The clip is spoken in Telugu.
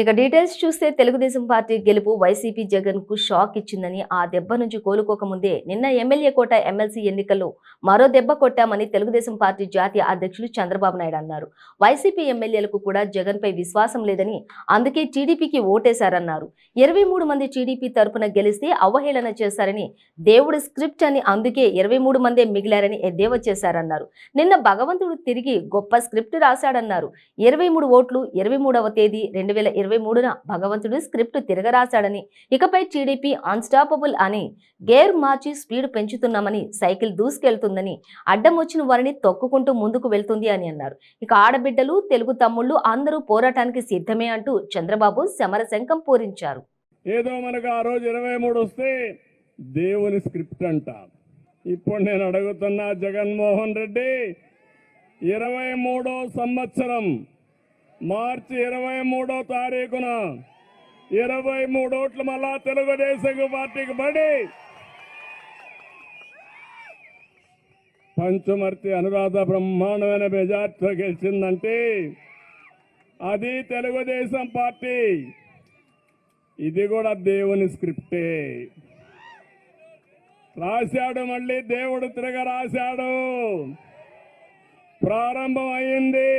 ఇక డీటెయిల్స్ చూస్తే తెలుగుదేశం పార్టీ గెలుపు వైసీపీ జగన్ కు షాక్ ఇచ్చిందని, ఆ దెబ్బ నుంచి కోలుకోకముందే నిన్న ఎమ్మెల్యే కోట ఎమ్మెల్సీ ఎన్నికల్లో మరో దెబ్బ కొట్టామని తెలుగుదేశం పార్టీ జాతీయ అధ్యక్షులు చంద్రబాబు నాయుడు అన్నారు. వైసీపీ ఎమ్మెల్యేలకు కూడా జగన్ పై విశ్వాసం లేదని, అందుకే టీడీపీకి ఓటేశారన్నారు. 23 మంది టీడీపీ తరపున గెలిస్తే అవహేళన చేశారని, దేవుడి స్క్రిప్ట్ అని అందుకే 23 మందే మిగిలారని ఎద్దేవా చేశారన్నారు. నిన్న భగవంతుడు తిరిగి గొప్ప స్క్రిప్ట్ రాశాడన్నారు. 23 ఓట్లు 23వ తేదీ 2023న భగవంతుడు స్క్రిప్ట్ తిరగరాశాడని, ఇకపై టీడీపీ అన్స్టాపబుల్ అని, గేర్ మార్చి స్పీడ్ పెంచుతున్నామని, సైకిల్ దూసుకెళ్తుందని, అడ్డం వచ్చిన వారిని తొక్కుకుంటూ ముందుకు వెళ్తుంది అని అన్నారు. ఇక ఆడబిడ్డలు, తెలుగు తమ్ముళ్లు అందరూ పోరాటానికి సిద్ధమే అంటూ చంద్రబాబు సమరశంఖం పూరించారు. ఏదో మనకు ఆ రోజు 23 వస్తే దేవుని స్క్రిప్ట్ అంట. ఇప్పుడు నేను అడుగుతున్నా జగన్మోహన్ రెడ్డి, 23వ సంవత్సరం మార్చి 23వ తారీఖున 23 ఓట్లు మళ్ళా తెలుగుదేశం పార్టీకి పడి పంచుమర్తి అనురాధ బ్రహ్మాండమైన మెజార్టీతో గెలిచిందంటే అది తెలుగుదేశం పార్టీ. ఇది కూడా దేవుని స్క్రిప్టే రాశాడు. మళ్ళీ దేవుడు తిరగ రాశాడు. ప్రారంభం అయింది.